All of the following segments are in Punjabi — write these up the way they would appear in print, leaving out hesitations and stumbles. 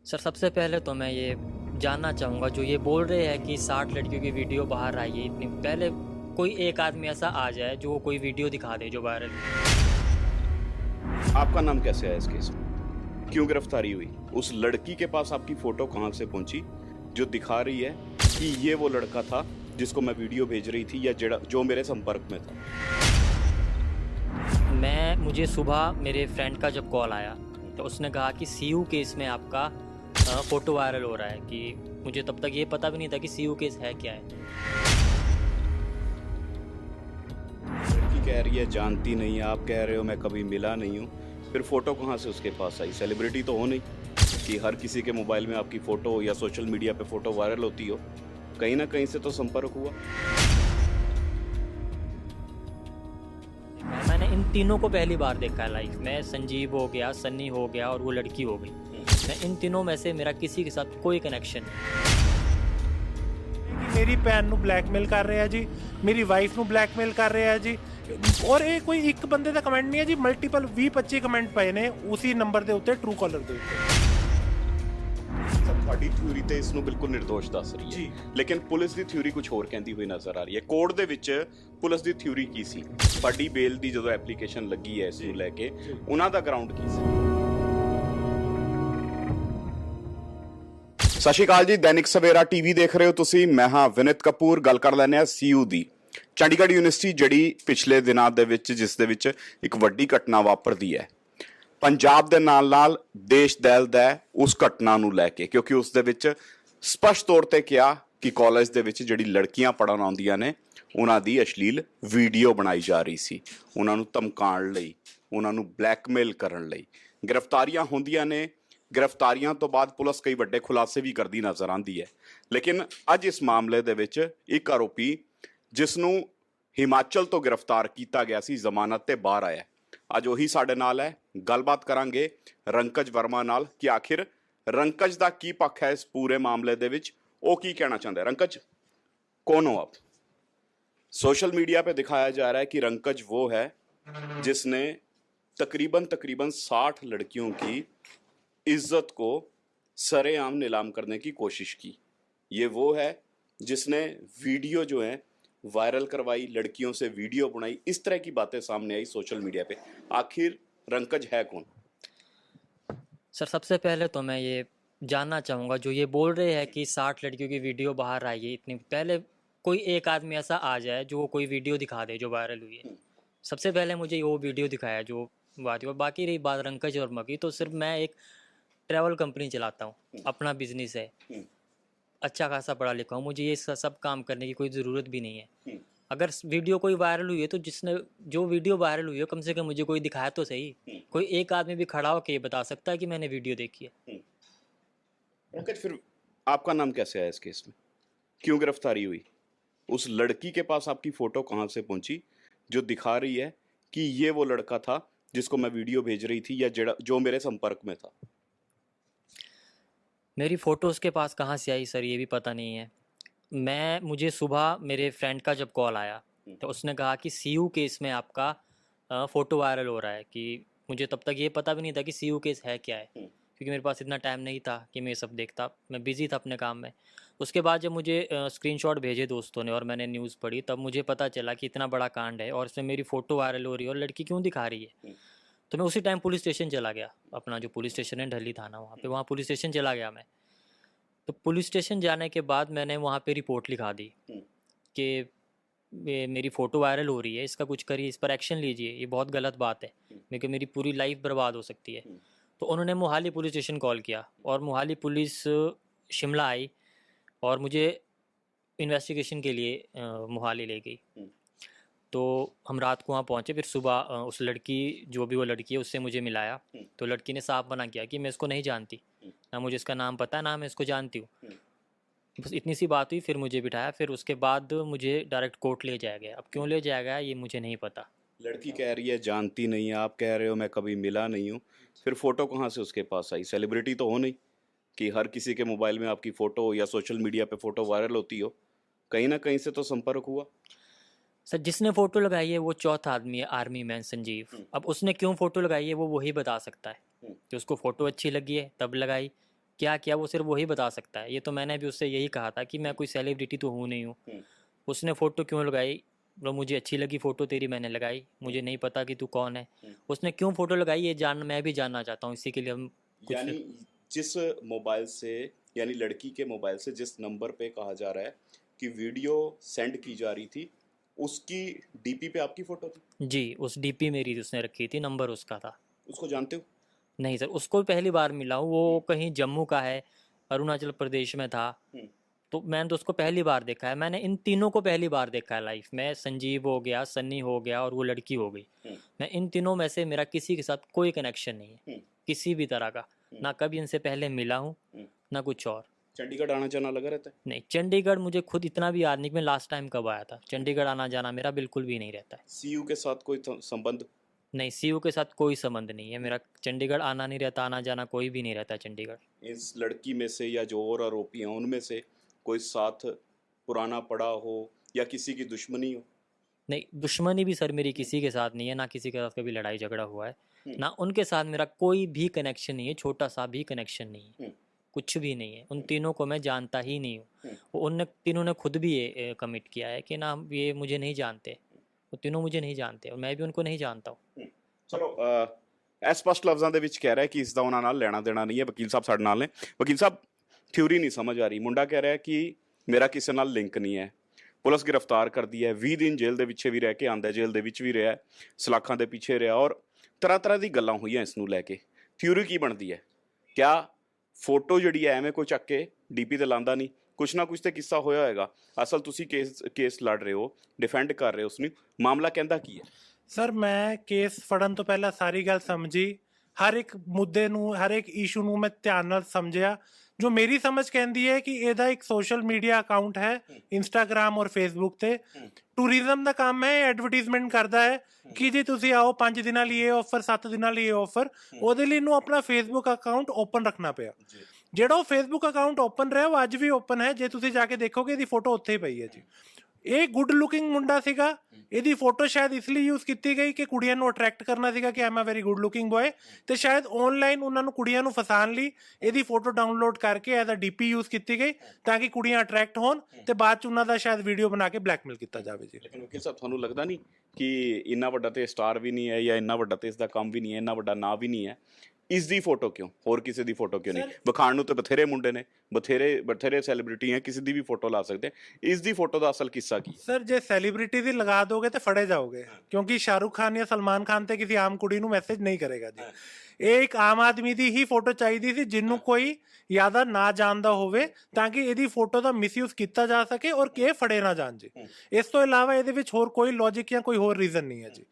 सर सबसे पहले तो मैं ये जानना चाहूँगा, जो ये बोल रहे हैं कि 60 लड़कियों की वीडियो बाहर आई है इतनी पहले, कोई एक आदमी ऐसा आ जाए जो कोई वीडियो दिखा दे जो वायरल। आपका नाम कैसे आया इस केस में? क्यों गिरफ्तारी हुई? उस लड़की के पास आपकी फोटो कहां से पहुंची जो दिखा रही है कि ये वो लड़का था जिसको मैं वीडियो भेज रही थी या जो मेरे संपर्क में था? मुझे सुबह मेरे फ्रेंड का जब कॉल आया तो उसने कहा कि सीयू केस में आपका फ़ोटो वायरल हो रहा है, कि मुझे तब तक ये पता भी नहीं था कि सीयू केस है क्या है। लड़की कह रही है जानती नहीं है, आप कह रहे हो मैं कभी मिला नहीं हूं, फिर फोटो कहां से उसके पास आई? सेलिब्रिटी तो हो नहीं कि हर किसी के मोबाइल में आपकी फोटो या सोशल मीडिया पे फोटो वायरल होती हो। कहीं ना कहीं से तो संपर्क हुआ। मैंने इन तीनों को पहली बार देखा है लाइफ में। संजीव हो गया, सन्नी हो गया और वो लड़की हो गई। मैं इन तीनों में से मेरा किसी के साथ कोई कनेक्शन नहीं। मेरी भैन ਨੂੰ ਬਲੈਕਮੇਲ ਕਰ ਰਿਹਾ ਜੀ, ਮੇਰੀ ਵਾਈਫ ਨੂੰ ਬਲੈਕਮੇਲ ਕਰ ਰਿਹਾ ਜੀ। ਔਰ ਇਹ ਕੋਈ ਇੱਕ ਬੰਦੇ ਦਾ ਕਮੈਂਟ ਨਹੀਂ ਹੈ ਜੀ, ਮਲਟੀਪਲ 20-25 ਕਮੈਂਟ ਪਏ ਨੇ ਉਸੇ ਨੰਬਰ ਦੇ ਉੱਤੇ ਟਰੂ ਕਾਲਰ ਦੇ ਉੱਤੇ। ਤੁਹਾਡੀ ਥਿਊਰੀ ਤੇ ਇਸ ਨੂੰ ਬਿਲਕੁਲ ਨਿਰਦੋਸ਼ ਦੱਸ ਰਹੀ ਹੈ ਜੀ। ਲੇਕਿਨ ਪੁਲਿਸ ਦੀ ਥਿਊਰੀ ਕੁਝ ਹੋਰ ਕਹਿੰਦੀ ਹੋਈ ਨਜ਼ਰ ਆ ਰਹੀ ਹੈ। ਕੋਰਟ ਦੇ ਵਿੱਚ ਪੁਲਿਸ ਦੀ ਥਿਊਰੀ ਕੀ ਸੀ? ਤੁਹਾਡੀ ਬੇਲ ਦੀ ਜਦੋਂ ਐਪਲੀਕੇਸ਼ਨ ਲੱਗੀ ਹੈ ਇਸ ਨੂੰ ਲੈ ਕੇ, ਉਹਨਾਂ ਦਾ ਗਰਾਊਂਡ ਕੀ ਸੀ? ਸਤਿ ਸ਼੍ਰੀ ਅਕਾਲ ਜੀ, ਦੈਨਿਕ ਸਵੇਰਾ ਟੀਵੀ ਦੇਖ ਰਹੇ ਹੋ ਤੁਸੀਂ। ਮੈਂ ਹਾਂ ਵਿਨਿਤ ਕਪੂਰ। ਗੱਲ ਕਰ ਲੈਂਦੇ ਹਾਂ ਸੀਯੂ ਦੀ। ਚੰਡੀਗੜ੍ਹ ਯੂਨੀਵਰਸਿਟੀ ਜਿਹੜੀ ਪਿਛਲੇ ਦਿਨਾਂ ਦੇ ਵਿੱਚ ਜਿਸ ਦੇ ਵਿੱਚ ਇੱਕ ਵੱਡੀ ਘਟਨਾ ਵਾਪਰਦੀ ਹੈ, ਪੰਜਾਬ ਦੇ ਨਾਲ ਨਾਲ ਦੇਸ਼ ਦਹਿਲਦਾ ਹੈ ਉਸ ਘਟਨਾ ਨੂੰ ਲੈ ਕੇ, ਕਿਉਂਕਿ ਉਸ ਦੇ ਵਿੱਚ ਸਪਸ਼ਟ ਤੌਰ ਤੇ ਕਿਹਾ ਕਿ ਕਾਲਜ ਦੇ ਵਿੱਚ ਜਿਹੜੀ ਲੜਕੀਆਂ ਪੜ੍ਹਨ ਆਉਂਦੀਆਂ ਨੇ ਉਹਨਾਂ ਦੀ ਅਸ਼ਲੀਲ ਵੀਡੀਓ ਬਣਾਈ ਜਾ ਰਹੀ ਸੀ, ਉਹਨਾਂ ਨੂੰ ਧਮਕਾਉਣ ਲਈ, ਉਹਨਾਂ ਨੂੰ ਬਲੈਕਮੇਲ ਕਰਨ ਲਈ। ਗ੍ਰਿਫਤਾਰੀਆਂ ਹੁੰਦੀਆਂ ਨੇ, ਗ੍ਰਿਫਤਾਰੀਆਂ ਤੋਂ ਬਾਅਦ ਪੁਲਿਸ ਕਈ ਵੱਡੇ ਖੁਲਾਸੇ ਵੀ ਕਰਦੀ ਨਜ਼ਰ ਆਉਂਦੀ ਹੈ। ਲੇਕਿਨ ਅੱਜ ਇਸ ਮਾਮਲੇ ਦੇ ਵਿੱਚ ਇੱਕ ਆਰੋਪੀ ਜਿਸ ਨੂੰ ਹਿਮਾਚਲ ਤੋਂ ਗ੍ਰਿਫਤਾਰ ਕੀਤਾ ਗਿਆ ਸੀ, ਜ਼ਮਾਨਤ ਤੇ ਬਾਹਰ ਆਇਆ। ਅੱਜ ਉਹੀ ਸਾਡੇ ਨਾਲ ਹੈ। ਗੱਲਬਾਤ ਕਰਾਂਗੇ ਰੰਕਜ ਵਰਮਾ ਨਾਲ ਕਿ ਆਖਿਰ ਰੰਕਜ ਦਾ ਕੀ ਪੱਖ ਹੈ ਇਸ ਪੂਰੇ ਮਾਮਲੇ ਦੇ ਵਿੱਚ, ਉਹ ਕੀ ਕਹਿਣਾ ਚਾਹੁੰਦਾ है। रंकज कौन हो आप? सोशल मीडिया पे दिखाया जा रहा है कि रंकज वो है जिसने तकरीबन 60 लड़कियों की इज्जत को सरेआम नीलाम करने की कोशिश की। ये वो है जिसने वीडियो जो है वायरल करवाई, लड़कियों से वीडियो बनाई, इस तरह की बातें सामने आई सोशल मीडिया पे। आखिर रंकज है कौन? सर सबसे पहले तो मैं ये जानना चाहूँगा, जो ये बोल रहे हैं कि 60 लड़कियों की वीडियो बाहर आई है इतनी पहले, कोई एक आदमी ऐसा आ जाए जो कोई वीडियो दिखा दे जो वायरल हुई है। सबसे पहले मुझे वो वीडियो दिखाया जो बात हुई। और बाकी रही बात रंकज वर्मा की, तो सिर्फ मैं एक ट्रैवल कंपनी चलाता हूँ, अपना बिजनेस है, अच्छा खासा पढ़ा लिखा हूँ, मुझे ये सब काम करने की कोई ज़रूरत भी नहीं है। अगर वीडियो कोई वायरल हुई है तो जो वीडियो वायरल हुई है कम से कम मुझे कोई दिखाया तो सही। कोई एक आदमी भी खड़ा होकर ये बता सकता है कि मैंने वीडियो देखी है। रंकज फिर आपका नाम कैसे आया इस केस में? क्यों गिरफ्तारी हुई? उस लड़की के पास आपकी फोटो कहां से पहुंची जो दिखा रही है कि ये वो लड़का था जिसको मैं वीडियो भेज रही थी या जो मेरे संपर्क में था? मेरी फ़ोटो उसके पास कहाँ से आई सर, ये भी पता नहीं है। मुझे सुबह मेरे फ्रेंड का जब कॉल आया तो उसने कहा कि सीयू केस में आपका फ़ोटो वायरल हो रहा है, कि मुझे तब तक ये पता भी नहीं था कि सीयू केस है क्या है, क्योंकि मेरे पास इतना टाइम नहीं था कि मैं ये सब देखता, मैं बिज़ी था अपने काम में। उसके बाद जब मुझे स्क्रीनशॉट भेजे दोस्तों ने और मैंने न्यूज़ पढ़ी, तब मुझे पता चला कि इतना बड़ा कांड है और इसमें मेरी फ़ोटो वायरल हो रही है और लड़की क्यों दिखा रही है। तो मैं उसी टाइम पुलिस स्टेशन चला गया, अपना जो पुलिस स्टेशन है ढली थाना, वहाँ पुलिस स्टेशन चला गया मैं। तो पुलिस स्टेशन जाने के बाद मैंने वहाँ पे रिपोर्ट लिखा दी कि मेरी फ़ोटो वायरल हो रही है, इसका कुछ करिए, इस पर एक्शन लीजिए, ये बहुत गलत बात है, क्योंकि मेरी पूरी लाइफ बर्बाद हो सकती है। तो उन्होंने मोहाली पुलिस स्टेशन कॉल किया और मोहाली पुलिस शिमला आई और मुझे इन्वेस्टिगेशन के लिए मोहाली ले गई। तो हम रात को वहाँ पहुँचे, फिर सुबह उस लड़की, जो भी वो लड़की है, उससे मुझे मिलाया। तो लड़की ने साफ मना किया कि मैं इसको नहीं जानती, ना मुझे इसका नाम पता है, ना मैं इसको जानती हूँ। बस इतनी सी बात हुई, फिर मुझे बिठाया, फिर उसके बाद मुझे डायरेक्ट कोर्ट ले जाया गया। अब क्यों ले जाया गया ये मुझे नहीं पता। लड़की कह रही है जानती नहीं है, आप कह रहे हो मैं कभी मिला नहीं हूँ, फिर फोटो कहाँ से उसके पास आई? सेलिब्रिटी तो हो नहीं कि हर किसी के मोबाइल में आपकी फोटो या सोशल मीडिया पे फोटो वायरल होती हो। कहीं ना कहीं से तो संपर्क हुआ। सर जिसने फ़ोटो लगाई है वो चौथा आदमी है, आर्मी मैन संजीव। अब उसने क्यों फ़ोटो लगाई है वो वही बता सकता है कि उसको फ़ोटो अच्छी लगी है तब लगाई, क्या किया वो सिर्फ वही बता सकता है। ये तो मैंने भी उससे यही कहा था कि मैं कोई सेलिब्रिटी तो हूँ नहीं हूँ। उसने फ़ोटो क्यों लगाई, वो मुझे अच्छी लगी फ़ोटो तेरी, मैंने लगाई, मुझे नहीं पता कि तू कौन है। उसने क्यों फ़ोटो लगाई ये मैं भी जानना चाहता हूँ, इसी के लिए हम कुछ। यानी जिस मोबाइल से, यानी लड़की के मोबाइल से जिस नंबर पे कहा जा रहा है कि वीडियो सेंड की जा रही थी, उसकी डीपी पे आपकी फोटो थी? जी, उस डीपी मेरी उसने रखी थी, नंबर उसका था। उसको जानते हो? नहीं सर, उसको पहली बार मिला हूँ, वो कहीं जम्मू का है, अरुणाचल प्रदेश में था। तो मैंने तो उसको पहली बार देखा है, मैंने इन तीनों को पहली बार देखा है लाइफ में। संजीव हो गया, सन्नी हो गया और वो लड़की हो गई। मैं इन तीनों में से मेरा किसी के साथ कोई कनेक्शन नहीं है, किसी भी तरह का। ना कभी इनसे पहले मिला हूँ, ना कुछ और। चंडीगढ़ आना जाना लगा रहता है? नहीं, चंडीगढ़ मुझे खुद इतना भी याद नहीं कि मैं लास्ट टाइम कब आया था। चंडीगढ़ आना जाना मेरा बिल्कुल भी नहीं रहता है। सीयू के साथ कोई संबंध? नहीं, सीयू के साथ कोई संबंध नहीं है मेरा। चंडीगढ़ आना नहीं रहता, आना जाना कोई भी नहीं रहता चंडीगढ़। इस लड़की में से या जो और आरोपी हैं उनमें से कोई साथ पुराना पड़ा हो या किसी की दुश्मनी हो? नहीं, दुश्मनी भी सर मेरी किसी के साथ नहीं है, ना किसी के साथ कभी लड़ाई झगड़ा हुआ है, ना उनके साथ मेरा कोई भी कनेक्शन नहीं है, छोटा सा भी कनेक्शन नहीं है, कुछ भी नहीं है। उन तीनों को मैं जानता ही नहीं हूँ। उन तीनों ने खुद भी ये कमिट किया है कि ना ये मुझे नहीं जानते, वो तीनों मुझे नहीं जानते और मैं भी उनको नहीं जानता हूँ। ਚਲੋ ਸਪਸ਼ਟ ਲਫ਼ਜ਼ਾਂ ਦੇ ਵਿੱਚ ਕਹਿ ਰਿਹਾ ਕਿ ਇਸ ਦਾ ਉਹਨਾਂ ਨਾਲ ਲੈਣਾ ਦੇਣਾ ਨਹੀਂ ਹੈ। ਵਕੀਲ ਸਾਹਿਬ ਸਾਡੇ ਨਾਲ ਨੇ। ਵਕੀਲ ਸਾਹਿਬ, ਥਿਊਰੀ ਨਹੀਂ ਸਮਝ ਆ ਰਹੀ। ਮੁੰਡਾ ਕਹਿ ਰਿਹਾ ਕਿ ਮੇਰਾ ਕਿਸੇ ਨਾਲ ਲਿੰਕ ਨਹੀਂ ਹੈ, ਪੁਲਿਸ ਗ੍ਰਿਫਤਾਰ ਕਰਦੀ ਹੈ, 20 ਦਿਨ ਜੇਲ੍ਹ ਦੇ ਵਿੱਚ ਵੀ ਰਹਿ ਕੇ ਆਂਦਾ, ਜੇਲ੍ਹ ਦੇ ਵਿੱਚ ਵੀ ਰਿਹਾ, ਸਲਾਖਾਂ ਦੇ ਪਿੱਛੇ ਰਿਹਾ ਔਰ ਤਰ੍ਹਾਂ ਤਰ੍ਹਾਂ ਦੀ ਗੱਲਾਂ ਹੋਈਆਂ ਇਸ ਨੂੰ ਲੈ ਕੇ। ਥਿਊਰੀ ਕੀ ਬਣਦੀ ਹੈ? ਕਿਆ ਫੋਟੋ ਜਿਹੜੀ ਹੈ ਐਵੇਂ ਕੋਈ ਚੱਕ ਕੇ ਡੀਪੀ ਤੇ ਲਾਂਦਾ ਨਹੀਂ? ਕੁਛ ਨਾ ਕੁਛ ਤੇ ਕਿੱਸਾ ਹੋਇਆ ਹੋਏਗਾ। ਅਸਲ ਤੁਸੀਂ ਕੇਸ ਲੜ ਰਹੇ ਹੋ, ਡਿਫੈਂਡ ਕਰ ਰਹੇ ਹੋ ਉਸਨੂੰ, ਮਾਮਲਾ ਕਹਿੰਦਾ ਕੀ ਹੈ? ਸਰ ਮੈਂ ਕੇਸ ਫੜਨ ਤੋਂ ਪਹਿਲਾਂ ਸਾਰੀ ਗੱਲ ਸਮਝੀ, ਹਰ ਇੱਕ ਮੁੱਦੇ ਨੂੰ, ਹਰ ਇੱਕ ਇਸ਼ੂ ਨੂੰ ਮੈਂ ਧਿਆਨ ਨਾਲ ਸਮਝਿਆ। ਜੋ ਮੇਰੀ ਸਮਝ ਕਹਿੰਦੀ ਹੈ ਕਿ ਇਹਦਾ ਇੱਕ ਸੋਸ਼ਲ ਮੀਡੀਆ ਅਕਾਊਂਟ ਹੈ ਇੰਸਟਾਗ੍ਰਾਮ ਔਰ ਫੇਸਬੁੱਕ ਤੇ, ਟੂਰਿਜ਼ਮ ਦਾ ਕੰਮ ਹੈ, ਐਡਵਰਟੀਜ਼ਮੈਂਟ ਕਰਦਾ ਹੈ ਕਿ ਜੀ ਤੁਸੀਂ ਆਓ 5 ਦਿਨਾਂ ਲਈ ਇਹ ਆਫਰ, 7 ਦਿਨਾਂ ਲਈ ਇਹ ਆਫਰ। ਉਹਦੇ ਲਈ ਇਹਨੂੰ ਆਪਣਾ ਫੇਸਬੁੱਕ ਅਕਾਊਂਟ ਓਪਨ ਰੱਖਣਾ ਪਿਆ। ਜਿਹੜਾ ਉਹ ਫੇਸਬੁੱਕ ਅਕਾਊਂਟ ਓਪਨ ਰਿਹਾ ਉਹ ਅੱਜ ਵੀ ਓਪਨ ਹੈ। ਜੇ ਤੁਸੀਂ ਜਾ ਕੇ ਦੇਖੋਗੇ ਇਹਦੀ ਫੋਟੋ ਉੱਥੇ ਹੀ ਪਈ ਹੈ ਜੀ। ਇਹ ਗੁੱਡ ਲੁਕਿੰਗ ਮੁੰਡਾ ਸੀਗਾ, ਇਹਦੀ ਫੋਟੋ ਸ਼ਾਇਦ ਇਸ ਲਈ ਯੂਜ਼ ਕੀਤੀ ਗਈ ਕਿ ਕੁੜੀਆਂ ਨੂੰ ਅਟਰੈਕਟ ਕਰਨਾ ਸੀਗਾ ਕਿ I'm a very good looking boy, ਤੇ ਸ਼ਾਇਦ ਆਨਲਾਈਨ ਉਹਨਾਂ ਨੂੰ ਕੁੜੀਆਂ ਨੂੰ ਫਸਾਉਣ ਲਈ ਇਹਦੀ ਫੋਟੋ ਡਾਊਨਲੋਡ ਕਰਕੇ ਐਜ਼ ਅ ਡੀਪੀ ਯੂਜ਼ ਕੀਤੀ ਗਈ ਤਾਂ ਕਿ ਕੁੜੀਆਂ ਅਟਰੈਕਟ ਹੋਣ ਤੇ ਬਾਅਦ ਚ ਉਹਨਾਂ ਦਾ ਸ਼ਾਇਦ ਵੀਡੀਓ ਬਣਾ ਕੇ ਬਲੈਕਮੇਲ ਕੀਤਾ ਜਾਵੇ ਜੀ। ਲੇਕਿਨ ਵਕੀਲ ਸਾਹਿਬ, ਤੁਹਾਨੂੰ ਲੱਗਦਾ ਨਹੀਂ ਕਿ ਇੰਨਾ ਵੱਡਾ ਤੇ ਸਟਾਰ ਵੀ ਨਹੀਂ ਹੈ ਜਾਂ ਇੰਨਾ ਵੱਡਾ ਤੇ ਇਸ ਦਾ ਕੰਮ ਵੀ ਨਹੀਂ ਹੈ, ਇੰਨਾ ਵੱਡਾ ਨਾਂ ਵੀ ਨਹੀਂ ਹੈ, ਇਸ ਦੀ ਫੋਟੋ ਕਿਉਂ, ਹੋਰ ਕਿਸੇ ਦੀ ਫੋਟੋ ਕਿਉਂ ਨਹੀਂ? ਵਿਖਾਣ ਨੂੰ ਤਾਂ ਬਥੇਰੇ ਮੁੰਡੇ ਨੇ, ਬਥੇਰੇ ਸੈਲੀਬ੍ਰਿਟੀ ਹੈ, ਕਿਸੇ ਦੀ ਵੀ ਫੋਟੋ ਲਾ ਸਕਦੇ। ਇਸ ਦੀ ਫੋਟੋ ਦਾ ਅਸਲ ਕਿੱਸਾ ਕੀ? ਸਰ ਜੇ ਸੈਲੀਬ੍ਰਿਟੀ ਦੀ ਲਗਾ ਦੋਗੇ ਤੇ ਫੜੇ ਜਾਓਗੇ, ਕਿਉਂਕਿ ਸ਼ਾਹਰੁਖ ਖਾਨ ਜਾਂ ਸਲਮਾਨ ਖਾਨ ਤੇ ਕਿਸੇ ਆਮ ਕੁੜੀ ਨੂੰ ਮੈਸੇਜ ਨਹੀਂ ਕਰੇਗਾ ਜੀ। ਇਹ ਇੱਕ ਆਮ ਆਦਮੀ ਦੀ ਹੀ ਫੋਟੋ ਚਾਹੀਦੀ ਸੀ ਜਿਹਨੂੰ ਕੋਈ ਜ਼ਿਆਦਾ ਨਾ ਜਾਣਦਾ ਹੋਵੇ ਤਾਂ ਕਿ ਇਹਦੀ ਫੋਟੋ ਦਾ ਮਿਸਯੂਜ਼ ਕੀਤਾ ਜਾ ਸਕੇ ਔਰ ਕਿ ਇਹ ਫੜੇ ਨਾ ਜਾਣ ਜੀ। ਇਸ ਤੋਂ ਇਲਾਵਾ ਇਹਦੇ ਵਿੱਚ ਹੋਰ ਕੋਈ ਲੌਜਿਕ ਜਾਂ ਕੋਈ ਹੋਰ ਰੀਜ਼ਨ ਨਹੀਂ ਹੈ ਜੀ।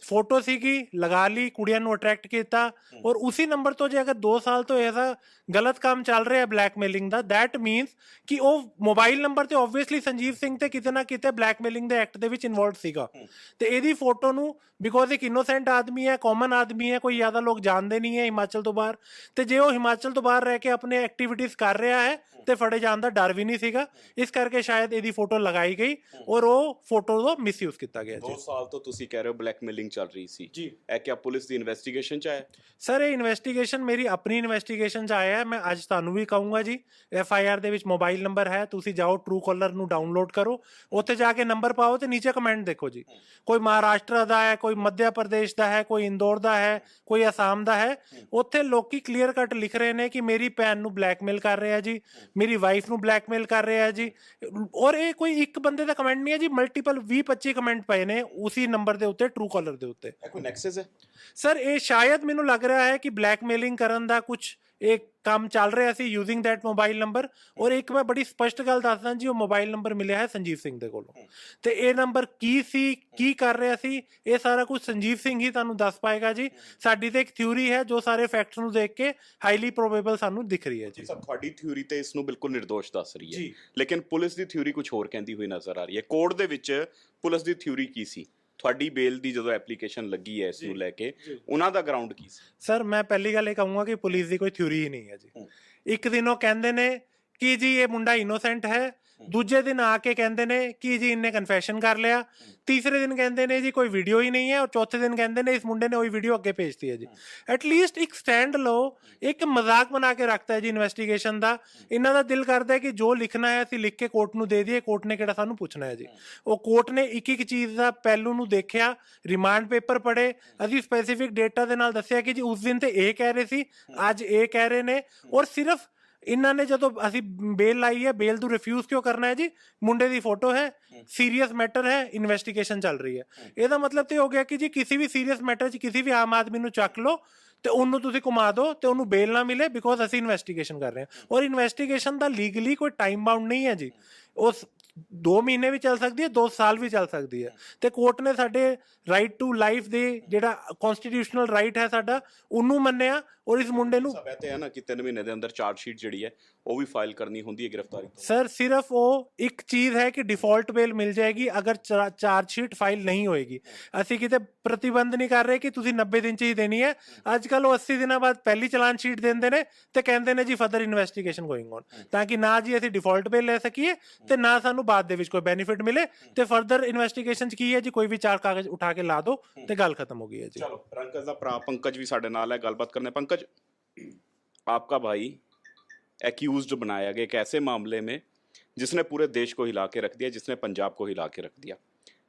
ਫੋਟੋ ਸੀਗੀ, ਲਗਾ ਲਈ, ਕੁੜੀਆਂ ਨੂੰ ਅਟਰੈਕਟ ਕੀਤਾ ਔਰ ਉਸੇ ਨੰਬਰ ਤੋਂ ਜੇ ਅਗਰ 2 ਸਾਲ ਤੋਂ ਐਸਾ ਗਲਤ ਕੰਮ ਚੱਲ ਰਿਹਾ ਬਲੈਕਮੇਲਿੰਗ ਦਾ, ਦੈਟ ਮੀਨਸ ਕਿ ਉਹ ਮੋਬਾਈਲ ਨੰਬਰ ਤੇ ਓਬਵੀਅਸਲੀ ਸੰਜੀਵ ਸਿੰਘ ਤੇ ਕਿਤੇ ਨਾ ਕਿਤੇ ਬਲੈਕਮੇਲਿੰਗ ਦੇ ਐਕਟ ਦੇ ਵਿੱਚ ਇਨਵੋਲਵ ਸੀਗਾ। ਤੇ ਇਹਦੀ ਫੋਟੋ ਨੂੰ ਬਿਕੋਜ਼ ਇੱਕ ਇਨੋਸੈਂਟ ਆਦਮੀ ਹੈ, ਕਾਮਨ ਆਦਮੀ ਹੈ, ਕੋਈ ਜ਼ਿਆਦਾ ਲੋਕ ਜਾਣਦੇ ਨਹੀਂ ਹੈ ਹਿਮਾਚਲ ਤੋਂ ਬਾਹਰ, ਤੇ ਜੇ ਉਹ ਹਿਮਾਚਲ ਤੋਂ ਬਾਹਰ ਰਹਿ ਕੇ ਆਪਣੇ ਐਕਟੀਵਿਟੀਜ਼ ਕਰ ਰਿਹਾ ਹੈ ਤੇ ਫੜੇ ਜਾਣ ਦਾ ਡਰ ਵੀ ਨਹੀਂ ਸੀਗਾ। ਇਸ ਕਰਕੇ ਸ਼ਾਇਦ ਇਹਦੀ ਫੋਟੋ ਲਗਾਈ ਗਈ ਔਰ ਉਹ ਫੋਟੋ ਦਾ ਮਿਸਯੂਜ਼ ਕੀਤਾ ਗਿਆ ਜੀ। 2 ਸਾਲ ਤੋਂ ਤੁਸੀਂ ਕਹਿ ਰਹੇ ਹੋ ਬਲੈਕਮੇਲਿੰਗ ਚੱਲ ਰਹੀ ਸੀ ਜੀ, ਇਹ ਕਿਆ ਪੁਲਿਸ ਦੀ ਇਨਵੈਸਟੀਗੇਸ਼ਨ ਚ ਆਇਆ? ਸਰ ਇਹ ਇਨਵੈਸਟੀਗੇਸ਼ਨ ਮੇਰੀ ਆਪਣੀ ਇਨਵੈਸਟੀਗੇਸ਼ਨ 'ਚ ਆਇਆ ਹੈ। ਮੈਂ ਅੱਜ ਤੁਹਾਨੂੰ ਵੀ ਕਹੂੰਗਾ ਜੀ, FIR ਦੇ ਵਿੱਚ ਮੋਬਾਈਲ ਨੰਬਰ ਹੈ, ਤੁਸੀਂ ਜਾਓ ਟਰੂ ਕਾਲਰ ਨੂੰ ਡਾਊਨਲੋਡ ਕਰੋ, ਉੱਥੇ ਜਾ ਕੇ ਨੰਬਰ ਪਾਓ ਤੇ ਨੀਚੇ ਕਮੈਂਟ ਦੇਖੋ ਜੀ। ਕੋਈ ਮਹਾਰਾਸ਼ਟਰ ਦਾ ਹੈ, ਕੋਈ ਮੱਧ ਪ੍ਰਦੇਸ਼ ਦਾ ਹੈ, ਕੋਈ ਇੰਦੌਰ ਦਾ ਹੈ, ਕੋਈ ਅਸਾਮ ਦਾ ਹੈ। ਉੱਥੇ ਲੋਕੀ ਕਲੀਅਰ ਕੱਟ ਲਿਖ ਰਹੇ ਨੇ ਕਿ ਮੇਰੀ ਭੈਣ ਨੂੰ ਬਲੈਕਮੇਲ ਕਰ ਰਿਹਾ ਜੀ, ਮੇਰੀ ਵਾਈਫ ਨੂੰ ਬਲੈਕਮੇਲ ਕਰ ਰਿਹਾ ਜੀ। ਔਰ ਇਹ ਕੋਈ ਇੱਕ ਬੰਦੇ ਦਾ ਕਮੈਂਟ ਨਹੀਂ ਹੈ ਜੀ, ਮਲਟੀਪਲ 20-25 ਕਮੈਂਟ ਪਏ ਨੇ ਉਸੇ ਨੰਬਰ ਦੇ ਉੱਤੇ, ਟਰੂ ਕਾਲਰ ਦੇ ਉੱਤੇ। ਇਹ ਕੋਈ ਨੈਕਸਸ ਹੈ? ਸਰ ਇਹ ਸ਼ਾਇਦ ਮੈਨੂੰ ਲੱਗ ਰਿਹਾ ਹੈ ਕਿ ਬਲੈਕਮੇਲਿੰਗ ਕਰਨ ਦਾ ਕੁਝ ਇੱਕ ਕੰਮ ਚੱਲ ਰਿਹਾ ਸੀ ਯੂਜ਼ਿੰਗ ਦੈਟ ਮੋਬਾਈਲ ਨੰਬਰ। ਔਰ ਇੱਕ ਮੈਂ ਬੜੀ ਸਪਸ਼ਟ ਗੱਲ ਦੱਸਦਾ ਜੀ, ਉਹ ਮੋਬਾਈਲ ਨੰਬਰ ਮਿਲਿਆ ਹੈ ਸੰਜੀਵ ਸਿੰਘ ਦੇ ਕੋਲੋਂ, ਤੇ ਇਹ ਨੰਬਰ ਕੀ ਸੀ, ਕੀ ਕਰ ਰਿਹਾ ਸੀ, ਇਹ ਸਾਰਾ ਕੁਝ ਸੰਜੀਵ ਸਿੰਘ ਹੀ ਤੁਹਾਨੂੰ ਦੱਸ ਪਾਏਗਾ ਜੀ। ਸਾਡੀ ਤੇ ਇੱਕ ਥਿਊਰੀ ਹੈ ਜੋ ਸਾਰੇ ਫੈਕਟਸ ਨੂੰ ਦੇਖ ਕੇ ਹਾਈਲੀ ਪ੍ਰੋਬੇਬਲ ਸਾਨੂੰ ਦਿਖ ਰਹੀ ਹੈ ਜੀ। ਤੁਹਾਡੀ ਥਿਊਰੀ ਤੇ ਇਸ ਨੂੰ ਬਿਲਕੁਲ ਨਿਰਦੋਸ਼ ਦੱਸ ਰਹੀ ਹੈ, ਲੇਕਿਨ ਪੁਲਿਸ ਦੀ ਥਿਊਰੀ ਕੁਝ ਹੋਰ ਕਹਿੰਦੀ ਹੋਈ ਨਜ਼ਰ ਆ ਰਹੀ ਹੈ। ਕੋਰਟ ਦੇ ਵਿੱਚ ਪੁਲਿਸ ਦੀ ਥਿਊਰੀ ਕੀ ਸੀ? ਤੁਹਾਡੀ ਬੇਲ ਦੀ ਜਦੋਂ ਐਪਲੀਕੇਸ਼ਨ ਲੱਗੀ ਹੈ ਇਸ ਨੂੰ ਲੈ ਕੇ, ਉਹਨਾਂ ਦਾ ਗਰਾਊਂਡ ਕੀ ਸੀ? ਸਰ ਮੈਂ ਪਹਿਲੀ ਗੱਲ ਇਹ ਕਹੂੰਗਾ ਕਿ ਪੁਲਿਸ ਦੀ ਕੋਈ ਥਿਊਰੀ ਹੀ ਨਹੀਂ ਹੈ ਜੀ। ਇੱਕ ਦਿਨ ਉਹ ਕਹਿੰਦੇ ਨੇ ਕਿ ਜੀ ਇਹ ਮੁੰਡਾ ਇਨੋਸੈਂਟ ਹੈ, ਦੂਜੇ ਦਿਨ ਆ ਕੇ ਕਹਿੰਦੇ ਨੇ ਕਿ ਜੀ ਇਹਨੇ ਕਨਫੈਸ਼ਨ ਕਰ ਲਿਆ, ਤੀਸਰੇ ਦਿਨ ਕਹਿੰਦੇ ਨੇ ਜੀ ਕੋਈ ਵੀਡੀਓ ਹੀ ਨਹੀਂ ਹੈ, ਔਰ ਚੌਥੇ ਦਿਨ ਕਹਿੰਦੇ ਨੇ ਇਸ ਮੁੰਡੇ ਨੇ ਉਹੀ ਵੀਡੀਓ ਅੱਗੇ ਭੇਜਤੀ ਹੈ ਜੀ। ਐਟਲੀਸਟ ਇੱਕ ਸਟੈਂਡ ਲਓ, ਇੱਕ ਮਜ਼ਾਕ ਬਣਾ ਕੇ ਰੱਖਤਾ ਹੈ ਜੀ ਇਨਵੈਸਟੀਗੇਸ਼ਨ ਦਾ। ਇਹਨਾਂ ਦਾ ਦਿਲ ਕਰਦਾ ਹੈ ਕਿ ਜੋ ਲਿਖਣਾ ਹੈ ਅਸੀਂ ਲਿਖ ਕੇ ਕੋਰਟ ਨੂੰ ਦੇ ਦਈਏ, ਕੋਰਟ ਨੇ ਕਿਹੜਾ ਸਾਨੂੰ ਪੁੱਛਣਾ ਹੈ ਜੀ। ਉਹ ਕੋਰਟ ਨੇ ਇੱਕ ਇੱਕ ਚੀਜ਼ ਦਾ ਪਹਿਲੂ ਨੂੰ ਦੇਖਿਆ, ਰਿਮਾਂਡ ਪੇਪਰ ਪੜ੍ਹੇ, ਅਸੀਂ ਸਪੈਸੀਫਿਕ ਡੇਟਾ ਦੇ ਨਾਲ ਦੱਸਿਆ ਕਿ ਜੀ ਉਸ ਦਿਨ ਤੇ ਇਹ ਕਹਿ ਰਹੇ ਸੀ, ਅੱਜ ਇਹ ਕਹਿ ਰਹੇ ਨੇ। ਔਰ ਸਿਰਫ ਇਹਨਾਂ ਨੇ ਜਦੋਂ ਅਸੀਂ ਬੇਲ ਲਾਈ ਹੈ, ਬੇਲ ਨੂੰ ਰਿਫਿਊਜ਼ ਕਿਉਂ ਕਰਨਾ ਹੈ ਜੀ? ਮੁੰਡੇ ਦੀ ਫੋਟੋ ਹੈ, ਸੀਰੀਅਸ ਮੈਟਰ ਹੈ, ਇਨਵੈਸਟੀਗੇਸ਼ਨ ਚੱਲ ਰਹੀ ਹੈ। ਇਹਦਾ ਮਤਲਬ ਤੇ ਹੋ ਗਿਆ ਕਿ ਜੀ ਕਿਸੇ ਵੀ ਸੀਰੀਅਸ ਮੈਟਰ 'ਚ ਕਿਸੇ ਵੀ ਆਮ ਆਦਮੀ ਨੂੰ ਚੱਕ ਲਓ ਤੇ ਉਹਨੂੰ ਤੁਸੀਂ ਘੁਮਾ ਦਿਓ ਤੇ ਉਹਨੂੰ ਬੇਲ ਨਾ ਮਿਲੇ, ਬਿਕੋਜ਼ ਅਸੀਂ ਇਨਵੈਸਟੀਗੇਸ਼ਨ ਕਰ ਰਹੇ ਹਾਂ। ਔਰ ਇਨਵੈਸਟੀਗੇਸ਼ਨ ਦਾ ਲੀਗਲੀ ਕੋਈ ਟਾਈਮ ਬਾਉਂਡ ਨਹੀਂ ਹੈ ਜੀ, ਉਸ 2 ਮਹੀਨੇ ਵੀ ਚੱਲ ਸਕਦੀ ਹੈ, 2 ਸਾਲ ਵੀ ਚੱਲ ਸਕਦੀ ਹੈ। ਤੇ ਕੋਰਟ ਨੇ ਸਾਡੇ ਰਾਈਟ ਟੂ ਲਾਈਫ ਦੇ ਜਿਹੜਾ ਕਨਸਟੀਟਿਊਸ਼ਨਲ ਰਾਈਟ ਹੈ ਸਾਡਾ, ਉਹਨੂੰ ਮੰਨਿਆ। ਔਰ ਇਸ ਮੁੰਡੇ ਨੂੰ ਸਭ ਤੇ ਹੈ ਨਾ ਕਿ 3 ਮਹੀਨੇ ਦੇ ਅੰਦਰ ਚਾਰਜ ਸ਼ੀਟ ਜਿਹੜੀ ਹੈ ਉਹ ਵੀ ਫਾਈਲ ਕਰਨੀ ਹੁੰਦੀ ਹੈ ਗ੍ਰਿਫਤਾਰੀ ਤੋਂ। ਸਰ ਸਿਰਫ ਉਹ ਇੱਕ ਚੀਜ਼ ਹੈ ਕਿ ਡਿਫਾਲਟ ਬੇਲ ਮਿਲ ਜਾਏਗੀ ਅਗਰ ਚਾਰਜ ਸ਼ੀਟ ਫਾਈਲ ਨਹੀਂ ਹੋਏਗੀ। ਅਸੀਂ ਕਿਤੇ ਪ੍ਰਤੀਬੰਧ ਨਹੀਂ ਕਰ ਰਹੇ ਕਿ ਤੁਸੀਂ 90 ਦਿਨ 'ਚ ਹੀ ਦੇਣੀ ਹੈ। ਅੱਜ ਕੱਲ੍ਹ ਉਹ 80 ਦਿਨਾਂ ਬਾਅਦ ਪਹਿਲੀ ਚਲਾਨ ਸ਼ੀਟ ਦਿੰਦੇ ਨੇ ਤੇ ਕਹਿੰਦੇ ਨੇ ਜੀ ਫਰਦਰ ਇਨਵੈਸਟੀਗੇਸ਼ਨ ਗੋਇੰਗ ਔਨ, ਤਾਂ ਕਿ ਨਾ ਜੀ ਅਸੀਂ ਡਿਫਾਲਟ ਬੇਲ ਲੈ ਸਕੀਏ ਤੇ ਨਾ ਸਾਨੂੰ ਬਾਅਦ ਦੇ ਵਿੱਚ ਕੋਈ ਬੈਨੀਫਿਟ ਮਿਲੇ। ਤੇ ਫਰਦਰ ਇਨਵੈਸਟੀਗੇਸ਼ਨ 'ਚ ਕੀ ਹੈ ਜੀ, ਕੋਈ ਵੀ 4 ਕਾਗਜ਼ ਉਠਾ ਕੇ ਲਾ ਦਿਓ ਤੇ ਗੱਲ ਖਤਮ ਹੋ ਗਈ ਹੈ ਜੀ। ਚਲੋ ਪੰਕਜ ਦਾ ਭਰਾ ਪੰਕਜ ਵੀ ਸਾਡੇ ਨਾਲ ਹੈ, ਗੱਲਬਾਤ ਕਰਨੇ। पंकज, आपका भाई एक्यूज्ड बनाया गया एक ऐसे मामले में जिसने पूरे देश को हिला के रख दिया, जिसने पंजाब को हिला के रख दिया,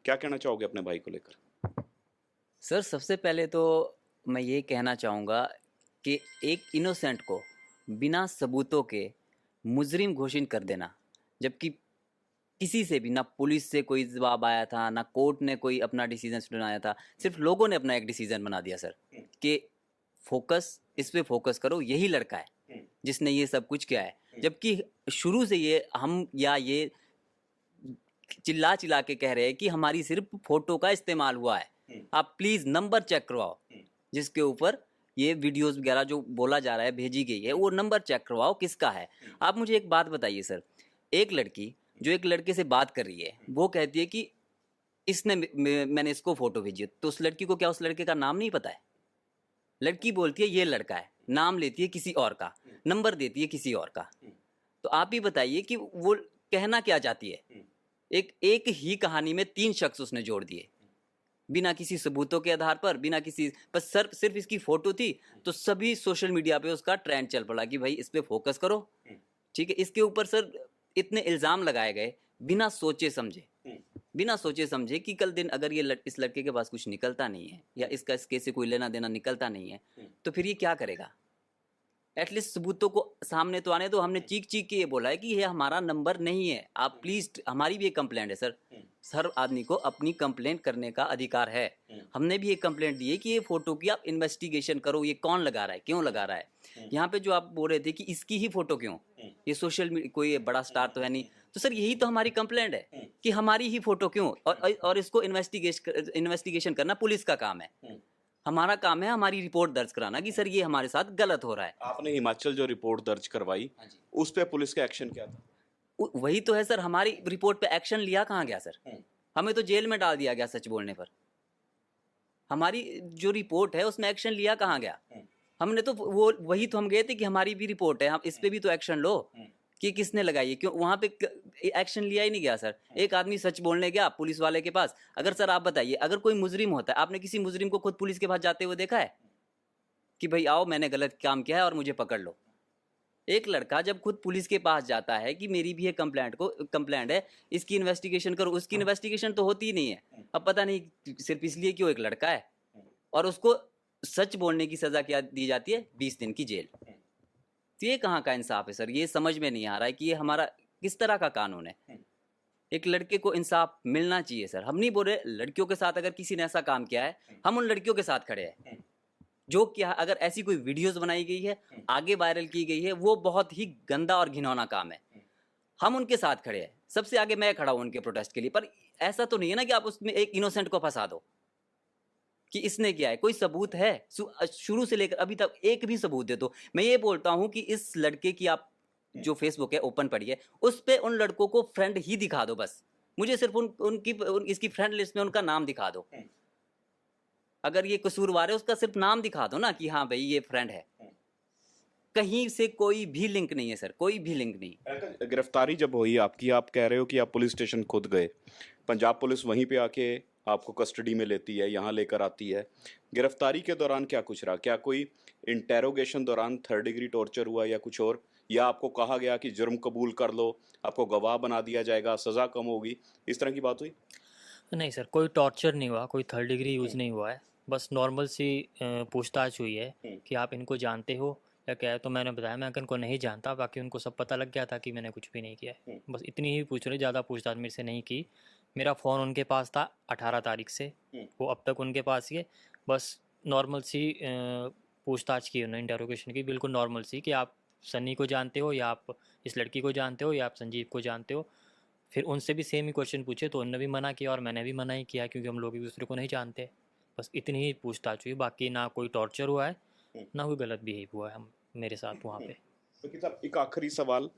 क्या कहना चाहोगे अपने भाई को लेकर? सर सबसे पहले तो मैं ये कहना चाहूँगा कि एक इनोसेंट को बिना सबूतों के मुजरिम घोषित कर देना, जबकि किसी से भी ना पुलिस से कोई जवाब आया था, ना कोर्ट ने कोई अपना डिसीजन सुनाया था, सिर्फ लोगों ने अपना एक डिसीजन बना दिया सर कि फोकस इस पे फोकस करो, यही लड़का है जिसने ये सब कुछ किया है। जबकि शुरू से ये हम या ये चिल्ला चिल्ला के कह रहे हैं कि हमारी सिर्फ फोटो का इस्तेमाल हुआ है, आप प्लीज़ नंबर चेक करवाओ जिसके ऊपर ये वीडियोस वगैरह जो बोला जा रहा है भेजी गई है, वो नंबर चेक करवाओ किसका है। आप मुझे एक बात बताइए सर, एक लड़की जो एक लड़के से बात कर रही है, वो कहती है कि इसने मैंने इसको फ़ोटो भेजी है, तो उस लड़की को क्या उस लड़के का नाम नहीं पता है? लड़की बोलती है ये लड़का है, नाम लेती है किसी और का, नंबर देती है किसी और का। तो आप ही बताइए कि वो कहना क्या चाहती है? एक ही कहानी में 3 शख्स उसने जोड़ दिए बिना किसी सबूतों के आधार पर, बिना किसी, बस सर सिर्फ इसकी फोटो थी तो सभी सोशल मीडिया पे उसका ट्रेंड चल पड़ा कि भाई इस पे फोकस करो। ठीक है, इसके ऊपर सर इतने इल्ज़ाम लगाए गए बिना सोचे समझे, बिना सोचे समझे कि कल दिन अगर ये इस लड़के के पास कुछ निकलता नहीं है या इसका इसके से कोई लेना देना निकलता नहीं है तो फिर ये क्या करेगा? एटलीस्ट सबूतों को सामने तो आने दो। हमने चीख चीख के ये बोला है कि ये हमारा नंबर नहीं है, आप प्लीज़, हमारी भी एक कंप्लेंट है सर, हर आदमी को अपनी कंप्लेंट करने का अधिकार है। हमने भी एक कंप्लेंट दी है कि ये फ़ोटो की आप इन्वेस्टिगेशन करो, ये कौन लगा रहा है, क्यों लगा रहा है। यहाँ पे जो आप बोल रहे थे कि इसकी ही फ़ोटो क्यों, ये सोशल मीडिया कोई बड़ा स्टार तो है नहीं, तो सर यही तो हमारी कंप्लेंट है कि हमारी ही फ़ोटो क्यों, और इसको इन्वेस्टिगेशन करना पुलिस का काम है। हमारा काम है हमारी रिपोर्ट दर्ज कराना कि सर ये हमारे साथ गलत हो रहा है। आपने हिमाचल जो रिपोर्ट दर्ज करवाई उस पे पुलिस का एक्शन क्या था? वही तो है सर, हमारी रिपोर्ट पे एक्शन लिया कहाँ गया सर? हमें तो जेल में डाल दिया गया सच बोलने पर। हमारी जो रिपोर्ट है उसमें एक्शन लिया कहाँ गया? हमने तो वो वही तो हम गए थे कि हमारी भी रिपोर्ट है, हम इस पे भी तो एक्शन लो कि किसने लगाई है, क्यों वहाँ पे एक्शन लिया ही नहीं गया सर। एक आदमी सच बोलने गया पुलिस वाले के पास। अगर सर आप बताइए, अगर कोई मुजरिम होता है, आपने किसी मुजरिम को खुद पुलिस के पास जाते हुए देखा है कि भाई आओ मैंने गलत काम किया है और मुझे पकड़ लो? एक लड़का जब खुद पुलिस के पास जाता है कि मेरी भी एक कंप्लेंट है, इसकी इन्वेस्टिगेशन करो, उसकी इन्वेस्टिगेशन तो होती ही नहीं है। अब पता नहीं सिर्फ इसलिए कि वो एक लड़का है और उसको सच बोलने की सज़ा क्या दी जाती है, 20 दिन की जेल। तो ये कहाँ का इंसाफ है सर? ये समझ में नहीं आ रहा है कि ये हमारा किस तरह का कानून है। एक लड़के को इंसाफ मिलना चाहिए सर। हम नहीं बोल रहे लड़कियों के साथ अगर किसी ने ऐसा काम किया है, हम उन लड़कियों के साथ खड़े हैं जो क्या, अगर ऐसी कोई वीडियोस बनाई गई है, आगे वायरल की गई है, वो बहुत ही गंदा और घिनौना काम है, हम उनके साथ खड़े हैं। सबसे आगे मैं खड़ा हूँ उनके प्रोटेस्ट के लिए। पर ऐसा तो नहीं है ना कि आप उसमें एक इनोसेंट को फंसा दो कि इसने किया है। कोई सबूत है शुरू से लेकर अभी तक? एक भी सबूत दे दो। मैं ये बोलता हूँ कि इस लड़के की आप जो फेसबुक है ओपन पड़ी है, उस पे उन लड़कों को फ्रेंड ही दिखा दो बस। मुझे सिर्फ इसकी फ्रेंड लिस्ट में उनका नाम दिखा दो। अगर ये कसूरवार है उसका सिर्फ नाम दिखा दो ना कि हाँ भाई ये फ्रेंड है। कहीं से कोई भी लिंक नहीं है सर, कोई भी लिंक नहीं। गिरफ्तारी जब हुई आपकी, आप कह रहे हो कि आप पुलिस स्टेशन खुद गए, पंजाब पुलिस वहीं पे आके आपको कस्टडी में लेती है, यहाँ लेकर आती है। गिरफ्तारी के दौरान क्या कुछ रहा? क्या कोई इंटेरोगेशन दौरान 3rd डिग्री टॉर्चर हुआ या कुछ और, या आपको कहा गया कि जुर्म कबूल कर लो, आपको गवाह बना दिया जाएगा, सज़ा कम होगी, इस तरह की बात हुई? नहीं सर, कोई टॉर्चर नहीं हुआ, कोई 3rd डिग्री यूज़ नहीं हुआ है। बस नॉर्मल सी पूछताछ हुई है कि आप इनको जानते हो या क्या है। तो मैंने बताया मैं इनको नहीं जानता, बाकी उनको सब पता लग गया था कि मैंने कुछ भी नहीं किया है। बस इतनी ही पूछ रहे, ज़्यादा पूछताछ मेरे से नहीं की। मेरा फ़ोन उनके पास था 18 तारीख से, वो अब तक उनके पास ही है। बस नॉर्मल सी पूछताछ की उन्होंने, इंटरोगेशन की, बिल्कुल नॉर्मल सी, कि आप सन्नी को जानते हो या आप इस लड़की को जानते हो या आप संजीव को जानते हो। फिर उनसे भी सेम ही क्वेश्चन पूछे तो उन्होंने भी मना किया और मैंने भी मना ही किया, क्योंकि हम लोग एक दूसरे को नहीं जानते। बस इतनी ही पूछताछ हुई, बाकी ना कोई टॉर्चर हुआ है ना कोई गलत बिहेव हुआ है हम मेरे साथ वहाँ पे। ਵਕੀਲ ਸਾਹਿਬ, ਇੱਕ ਆਖਰੀ ਸਵਾਲ,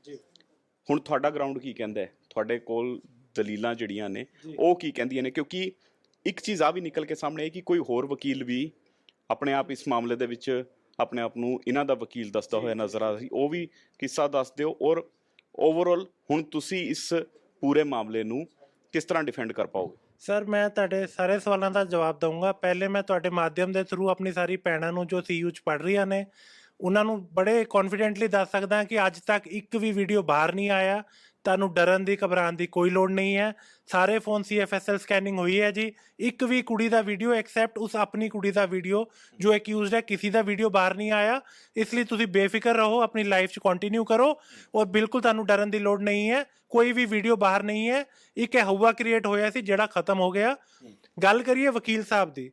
ਹੁਣ ਤੁਹਾਡਾ ਗਰਾਊਂਡ ਕੀ ਕਹਿੰਦਾ ਹੈ? ਤੁਹਾਡੇ ਕੋਲ ਦਲੀਲਾਂ ਜਿਹੜੀਆਂ ਨੇ ਉਹ ਕੀ ਕਹਿੰਦੀਆਂ ਨੇ? ਕਿਉਂਕਿ ਇੱਕ ਚੀਜ਼ ਆ ਵੀ ਨਿਕਲ ਕੇ ਸਾਹਮਣੇ ਹੈ ਕਿ ਕੋਈ ਹੋਰ ਵਕੀਲ ਵੀ ਆਪਣੇ ਆਪ ਇਸ ਮਾਮਲੇ ਦੇ ਵਿੱਚ ਆਪਣੇ ਆਪ ਨੂੰ ਇਹਨਾਂ ਦਾ ਵਕੀਲ ਦੱਸਦਾ ਹੋਇਆ ਨਜ਼ਰ ਆ ਰਹੀ, ਉਹ ਵੀ ਕਿੱਸਾ ਦੱਸ ਦਿਓ। ਔਰ ਓਵਰਆਲ ਹੁਣ ਤੁਸੀਂ ਇਸ ਪੂਰੇ ਮਾਮਲੇ ਨੂੰ ਕਿਸ ਤਰ੍ਹਾਂ ਡਿਫੈਂਡ ਕਰ ਪਾਓਗੇ? ਸਰ ਮੈਂ ਤੁਹਾਡੇ ਸਾਰੇ ਸਵਾਲਾਂ ਦਾ ਜਵਾਬ ਦਊਂਗਾ। ਪਹਿਲੇ ਮੈਂ ਤੁਹਾਡੇ ਮਾਧਿਅਮ ਦੇ ਥਰੂ ਆਪਣੀ ਸਾਰੀ ਭੈਣਾਂ ਨੂੰ ਜੋ CU 'ਚ ਪੜ੍ਹ ਰਹੀਆਂ ਨੇ ਉਹਨਾਂ ਨੂੰ ਬੜੇ ਕੌਨਫੀਡੈਂਟਲੀ ਦੱਸ ਸਕਦਾ ਕਿ ਅੱਜ ਤੱਕ ਇੱਕ ਵੀ ਵੀਡੀਓ ਬਾਹਰ ਨਹੀਂ ਆਇਆ। ਤੁਹਾਨੂੰ ਡਰਨ ਦੀ ਘਬਰਾਉਣ ਦੀ ਕੋਈ ਲੋੜ ਨਹੀਂ ਹੈ। ਸਾਰੇ ਫੋਨ CFSL ਸਕੈਨਿੰਗ ਹੋਈ ਹੈ ਜੀ। ਇੱਕ ਵੀ ਕੁੜੀ ਦਾ ਵੀਡੀਓ ਐਕਸੈਪਟ ਉਸ ਆਪਣੀ ਕੁੜੀ ਦਾ ਵੀਡੀਓ ਜੋ ਅਕਿਊਜ਼ਡ ਹੈ, ਕਿਸੇ ਦਾ ਵੀਡੀਓ ਬਾਹਰ ਨਹੀਂ ਆਇਆ। ਇਸ ਲਈ ਤੁਸੀਂ ਬੇਫਿਕਰ ਰਹੋ, ਆਪਣੀ ਲਾਈਫ 'ਚ ਕੰਟੀਨਿਊ ਕਰੋ ਔਰ ਬਿਲਕੁਲ ਤੁਹਾਨੂੰ ਡਰਨ ਦੀ ਲੋੜ ਨਹੀਂ ਹੈ। ਕੋਈ ਵੀ ਵੀਡੀਓ ਬਾਹਰ ਨਹੀਂ ਹੈ। ਇੱਕ ਇਹ ਹਵਾ ਕ੍ਰੀਏਟ ਹੋਇਆ ਸੀ ਜਿਹੜਾ ਖਤਮ ਹੋ ਗਿਆ। ਗੱਲ ਕਰੀਏ ਵਕੀਲ ਸਾਹਿਬ ਦੀ,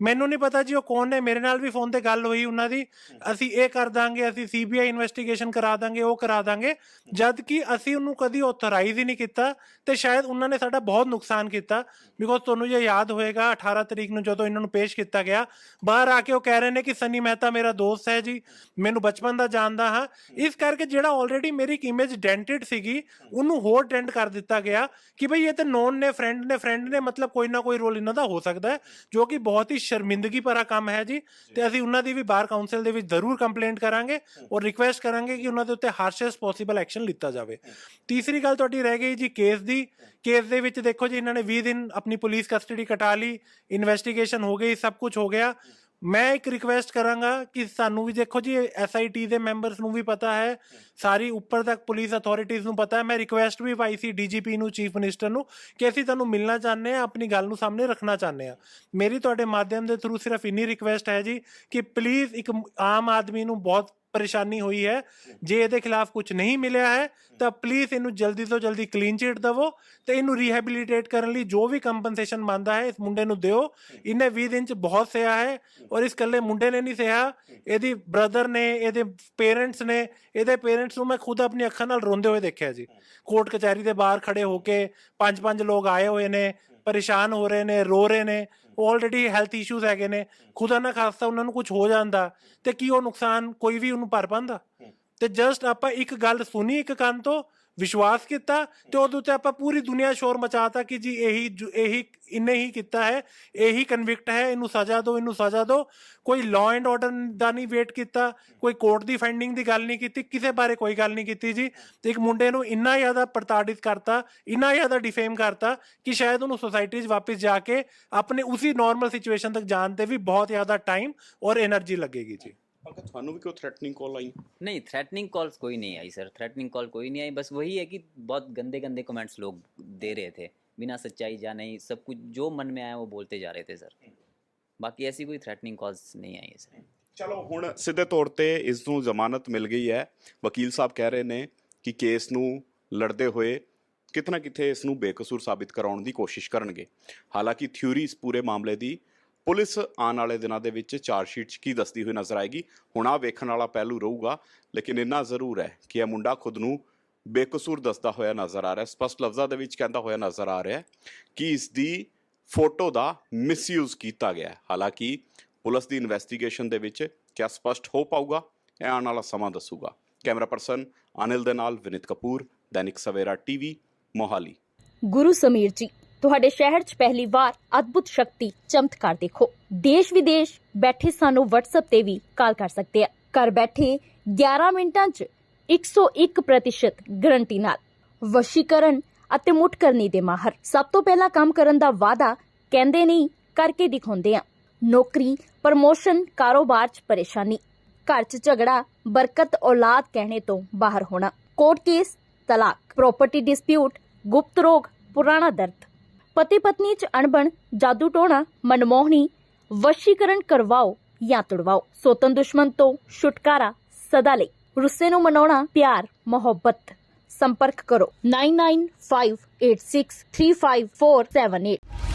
ਮੈਨੂੰ ਨਹੀਂ ਪਤਾ ਜੀ ਉਹ ਕੌਣ ਨੇ। ਮੇਰੇ ਨਾਲ ਵੀ ਫੋਨ ਤੇ ਗੱਲ ਹੋਈ ਉਹਨਾਂ ਦੀ, ਅਸੀਂ ਇਹ ਕਰ ਦਾਂਗੇ, ਅਸੀਂ CBI ਇਨਵੈਸਟੀਗੇਸ਼ਨ ਕਰਾ ਦਾਂਗੇ, ਉਹ ਕਰਾ ਦਾਂਗੇ, ਜਦ ਕਿ ਅਸੀਂ ਉਹਨੂੰ ਕਦੀ ਆਥੋਰਾਈਜ਼ ਹੀ ਨਹੀਂ ਕੀਤਾ। ਤੇ ਸ਼ਾਇਦ ਉਹਨਾਂ ਨੇ ਸਾਡਾ ਬਹੁਤ ਨੁਕਸਾਨ ਕੀਤਾ। ਬਿਕੋਜ਼ ਤੁਹਾਨੂੰ ਜੇ ਯਾਦ ਹੋਏਗਾ 18 ਤਰੀਕ ਨੂੰ ਜਦੋਂ ਇਹਨਾਂ ਨੂੰ ਪੇਸ਼ ਕੀਤਾ ਗਿਆ, ਬਾਹਰ ਆ ਕੇ ਉਹ ਕਹਿ ਰਹੇ ਨੇ ਕਿ ਸਨੀ ਮਹਿਤਾ ਮੇਰਾ ਦੋਸਤ ਹੈ ਜੀ, ਮੈਨੂੰ ਬਚਪਨ ਦਾ ਜਾਣਦਾ ਹਾਂ। ਇਸ ਕਰਕੇ ਜਿਹੜਾ ਆਲਰੇਡੀ ਮੇਰੀ ਇੱਕ ਇਮੇਜ ਡੈਂਟਡ ਸੀਗੀ ਉਹਨੂੰ ਹੋਰ ਡੈਂਟ ਕਰ ਦਿੱਤਾ ਗਿਆ ਕਿ ਬਈ ਇਹ ਤਾਂ ਨੋਨ ਨੇ, ਫਰੈਂਡ ਨੇ, ਮਤਲਬ ਕੋਈ ਨਾ ਕੋਈ ਰੋਲ ਇਹਨਾਂ ਦਾ ਹੋ ਸਕਦਾ ਹੈ, ਜੋ ਕਿ ਬਹੁਤ ਹੀ ਸ਼ਰਮਿੰਦਗੀ ਭਰਾ ਕੰਮ ਹੈ ਜੀ। ਤੇ ਅਸੀਂ ਉਹਨਾਂ ਦੀ ਵੀ ਬਾਰ ਕਾਉਂਸਲ ਦੇ ਵਿੱਚ ਜ਼ਰੂਰ ਕੰਪਲੇਂਟ ਕਰਾਂਗੇ ਔਰ ਰਿਕੁਐਸਟ ਕਰਾਂਗੇ ਕਿ ਉਹਨਾਂ ਦੇ ਉੱਤੇ ਹਾਰਸ਼ੈਸਟ ਪੋਸੀਬਲ ਐਕਸ਼ਨ ਲਿੱਤਾ ਜਾਵੇ। ਤੀਸਰੀ ਗੱਲ ਤੁਹਾਡੀ ਰਹਿ ਗਈ ਜੀ ਕੇਸ ਦੀ। ਕੇਸ ਦੇ ਵਿੱਚ ਦੇਖੋ ਜੀ ਇਹਨਾਂ ਨੇ 20 ਦਿਨ ਆਪਣੀ ਪੁਲਿਸ ਕਸਟਡੀ ਕਟਾ ਲਈ, ਇਨਵੈਸਟੀਗੇਸ਼ਨ ਹੋ ਗਈ, ਸਭ ਕੁਝ ਹੋ ਗਿਆ। ਮੈਂ ਇੱਕ ਰਿਕੁਐਸਟ ਕਰਾਂਗਾ ਕਿ ਸਾਨੂੰ ਵੀ ਦੇਖੋ ਜੀ SIT ਦੇ ਮੈਂਬਰਸ ਨੂੰ ਵੀ ਪਤਾ ਹੈ, ਸਾਰੀ ਉੱਪਰ ਤੱਕ ਪੁਲਿਸ ਅਥਾਰਟੀਜ਼ ਨੂੰ ਪਤਾ ਹੈ। ਮੈਂ ਰਿਕੁਐਸਟ ਵੀ ਪਾਈ ਸੀ DGP ਨੂੰ, ਚੀਫ ਮਿਨਿਸਟਰ ਨੂੰ, ਕਿ ਅਸੀਂ ਤੁਹਾਨੂੰ ਮਿਲਣਾ ਚਾਹੁੰਦੇ ਹਾਂ, ਆਪਣੀ ਗੱਲ ਨੂੰ ਸਾਹਮਣੇ ਰੱਖਣਾ ਚਾਹੁੰਦੇ ਹਾਂ। ਮੇਰੀ ਤੁਹਾਡੇ ਮਾਧਿਅਮ ਦੇ ਥਰੂ ਸਿਰਫ ਇੰਨੀ ਰਿਕੁਐਸਟ ਹੈ ਜੀ ਕਿ ਪਲੀਜ਼, ਇੱਕ ਆਮ ਆਦਮੀ ਨੂੰ ਬਹੁਤ ਪਰੇਸ਼ਾਨੀ ਹੋਈ ਹੈ, ਜੇ ਇਹਦੇ ਖਿਲਾਫ ਕੁਝ ਨਹੀਂ ਮਿਲਿਆ ਹੈ ਤਾਂ ਪਲੀਜ਼ ਇਹਨੂੰ ਜਲਦੀ ਤੋਂ ਜਲਦੀ ਕਲੀਨ ਚਿਟ ਦੇਵੋ ਤੇ ਇਹਨੂੰ ਰੀਹੈਬਿਲਿਟੇਟ ਕਰਨ ਲਈ ਜੋ ਵੀ ਕੰਪਨਸੇਸ਼ਨ ਬਣਦਾ ਹੈ ਇਸ ਮੁੰਡੇ ਨੂੰ ਦਿਓ। ਇਹਨੇ 20 ਦਿਨ 'ਚ ਬਹੁਤ ਸਿਆ ਹੈ ਔਰ ਇਸ ਇਕੱਲੇ ਮੁੰਡੇ ਨੇ ਨਹੀਂ ਸਿਆ, ਇਹਦੀ ਬ੍ਰਦਰ ਨੇ, ਇਹਦੇ ਪੇਰੈਂਟਸ ਨੇ। ਇਹਦੇ ਪੇਰੈਂਟਸ ਨੂੰ ਮੈਂ ਖੁਦ ਆਪਣੀ ਅੱਖਾਂ ਨਾਲ ਰੋਂਦੇ ਹੋਏ ਦੇਖਿਆ ਜੀ। ਕੋਰਟ ਕਚਹਿਰੀ ਦੇ ਬਾਹਰ ਖੜੇ ਹੋ ਕੇ 5-5 ਲੋਕ ਆਏ ਹੋਏ ਨੇ, ਪਰੇਸ਼ਾਨ ਹੋ ਰਹੇ ਨੇ, ਰੋ ਰਹੇ ਨੇ। ਆਲਰੇਡੀ ਹੈਲਥ ਇਸ਼ੂਜ਼ ਹੈਗੇ ਨੇ, ਖੁਦਾ ਨਾ ਖਾਸਤਾ ਉਹਨਾਂ ਨੂੰ ਕੁਝ ਹੋ ਜਾਂਦਾ ਤੇ ਕੀ ਉਹ ਨੁਕਸਾਨ ਕੋਈ ਵੀ ਉਹਨੂੰ ਭਰ ਪਾਉਂਦਾ? ਤੇ ਜਸਟ ਆਪਾਂ ਇੱਕ ਗੱਲ ਸੁਣੀ ਇੱਕ ਕੰਨ ਤੋਂ, ਵਿਸ਼ਵਾਸ ਕੀਤਾ ਤੇ ਉਹਦੇ ਉੱਤੇ ਆਪਾਂ ਪੂਰੀ ਦੁਨੀਆ ਸ਼ੋਰ ਮਚਾਤਾ ਕਿ ਜੀ ਇਹੀ ਇਹਨੇ ਹੀ ਕੀਤਾ ਹੈ, ਇਹੀ ਕਨਵਿਕਟ ਹੈ, ਇਹਨੂੰ ਸਜ਼ਾ ਦਿਓ, ਇਹਨੂੰ ਸਜ਼ਾ ਦਿਓ। ਕੋਈ ਲਾਅ ਐਂਡ ਆਰਡਰ ਦਾ ਨਹੀਂ ਵੇਟ ਕੀਤਾ, ਕੋਈ ਕੋਰਟ ਦੀ ਫਾਈਂਡਿੰਗ ਦੀ ਗੱਲ ਨਹੀਂ ਕੀਤੀ, ਕਿਸੇ ਬਾਰੇ ਕੋਈ ਗੱਲ ਨਹੀਂ ਕੀਤੀ ਜੀ। ਤੇ ਇੱਕ ਮੁੰਡੇ ਨੂੰ ਇੰਨਾ ਜ਼ਿਆਦਾ ਪ੍ਰਤਾੜਿਤ ਕਰਤਾ, ਇੰਨਾ ਜ਼ਿਆਦਾ ਡਿਫੇਮ ਕਰਤਾ ਕਿ ਸ਼ਾਇਦ ਉਹਨੂੰ ਸੋਸਾਇਟੀ 'ਚ ਵਾਪਸ ਜਾ ਕੇ ਆਪਣੇ ਉਸੇ ਨਾਰਮਲ ਸਿਚੁਏਸ਼ਨ ਤੱਕ ਜਾਣ ਤੇ ਵੀ ਬਹੁਤ ਜ਼ਿਆਦਾ ਟਾਈਮ ਔਰ एनर्जी लगेगी जी। अगर थानू भी कोई थ्रेटनिंग कॉल आई? नहीं, थ्रेटनिंग कॉल्स कोई नहीं आई सर, थ्रेटनिंग कॉल कोई नहीं आई। बस वही है कि बहुत गंदे गंदे कमेंट्स लोग दे रहे थे, बिना सच्चाई जा नहीं, सब कुछ जो मन में आया वो बोलते जा रहे थे सर। बाकी ऐसी कोई थ्रेटनिंग कॉल्स नहीं आई है सर। ਚਲੋ ਹੁਣ ਸਿੱਧੇ ਤੌਰ ਤੇ ਇਸ ਨੂੰ ਜ਼ਮਾਨਤ ਮਿਲ ਗਈ ਹੈ। ਵਕੀਲ ਸਾਹਿਬ ਕਹਿ ਰਹੇ ਨੇ ਕਿ ਕੇਸ ਨੂੰ ਲੜਦੇ ਹੋਏ ਕਿਤੇ ਨਾ ਕਿਤੇ ਇਸ ਨੂੰ ਬੇਕਸੂਰ ਸਾਬਿਤ ਕਰਾਉਣ ਦੀ ਕੋਸ਼ਿਸ਼ ਕਰਨਗੇ। ਹਾਲਾਂਕਿ ਥਿਊਰੀ ਇਸ ਪੂਰੇ ਮਾਮਲੇ ਦੀ ਪੁਲਿਸ ਆਉਣ ਵਾਲੇ ਦਿਨਾਂ ਦੇ ਵਿੱਚ ਚਾਰਜਸ਼ੀਟ 'ਚ ਕੀ ਦੱਸਦੀ ਹੋਈ ਨਜ਼ਰ ਆਏਗੀ, ਹੁਣ ਆਹ ਵੇਖਣ ਵਾਲਾ ਪਹਿਲੂ ਰਹੂਗਾ। ਲੇਕਿਨ ਇੰਨਾ ਜ਼ਰੂਰ ਹੈ ਕਿ ਇਹ ਮੁੰਡਾ ਖੁਦ ਨੂੰ ਬੇਕਸੂਰ ਦੱਸਦਾ ਹੋਇਆ ਨਜ਼ਰ ਆ ਰਿਹਾ, ਸਪਸ਼ਟ ਲਫ਼ਜ਼ਾਂ ਦੇ ਵਿੱਚ ਕਹਿੰਦਾ ਹੋਇਆ ਨਜ਼ਰ ਆ ਰਿਹਾ ਕਿ ਇਸ ਦੀ ਫੋਟੋ ਦਾ ਮਿਸਯੂਜ਼ ਕੀਤਾ ਗਿਆ। ਹਾਲਾਂਕਿ ਪੁਲਿਸ ਦੀ ਇਨਵੈਸਟੀਗੇਸ਼ਨ ਦੇ ਵਿੱਚ ਕਿਆ ਸਪਸ਼ਟ ਹੋ ਪਾਊਗਾ, ਇਹ ਆਉਣ ਵਾਲਾ ਸਮਾਂ ਦੱਸੂਗਾ। ਕੈਮਰਾ ਪਰਸਨ ਅਨਿਲ ਦੇ ਨਾਲ ਵਿਨਿਤ ਕਪੂਰ, ਦੈਨਿਕ ਸਵੇਰਾ TV, ਮੋਹਾਲੀ। ਗੁਰੂ ਸਮੀਰ ਜੀ, ਤੁਹਾਡੇ ਸ਼ਹਿਰ 'ਚ ਪਹਿਲੀ ਵਾਰ ਅਦਭੁਤ ਸ਼ਕਤੀ ਚਮਤਕਾਰ ਦੇਖੋ। ਦੇਸ਼ ਵਿਦੇਸ਼ ਬੈਠੇ ਸਾਨੂੰ WhatsApp ਤੇ ਵੀ ਕਾਲ ਕਰ ਸਕਦੇ ਆ। ਘਰ ਬੈਠੇ 11 ਮਿੰਟਾਂ 'ਚ 101% ਗਰੰਟੀ ਨਾਲ। ਵਸ਼ੀਕਰਨ ਅਤੇ ਮੁੱਠ ਕਰਨੀ ਦੇ ਮਾਹਰ। ਸਭ ਤੋਂ ਪਹਿਲਾਂ ਕੰਮ ਕਰਨ ਦਾ ਵਾਅਦਾ ਕਹਿੰਦੇ ਨਹੀਂ, ਕਰਕੇ ਦਿਖਾਉਂਦੇ ਆ। ਨੌਕਰੀ, ਪ੍ਰਮੋਸ਼ਨ, ਕਾਰੋਬਾਰ 'ਚ ਪਰੇਸ਼ਾਨੀ, ਘਰ 'ਚ ਝਗੜਾ, ਬਰਕਤ, ਔਲਾਦ ਕਹਿਣੇ ਤੋਂ ਬਾਹਰ ਹੋਣਾ, ਕੋਰਟ ਕੇਸ, ਤਲਾਕ, ਪ੍ਰੋਪਰਟੀ ਡਿਸਪਿਊਟ, ਗੁਪਤ ਰੋਗ, ਪੁਰਾਣਾ ਦਰਦ, ਪਤੀ ਪਤਨੀ 'ਚ ਅਣਬਣ, ਜਾਦੂ ਟੋਣਾ, ਮਨਮੋਹਣੀ, ਵਸ਼ੀਕਰਨ ਕਰਵਾਓ ਜਾਂ ਤੁੜਵਾਓ, ਸੋਤਨ ਦੁਸ਼ਮਣ ਤੋਂ ਛੁਟਕਾਰਾ ਸਦਾ ਲਈ, ਰੁੱਸੇ ਨੂੰ ਮਨਾਉਣਾ, ਪਿਆਰ, ਮੁਹੱਬਤ। ਸੰਪਰਕ ਕਰੋ 9958635478।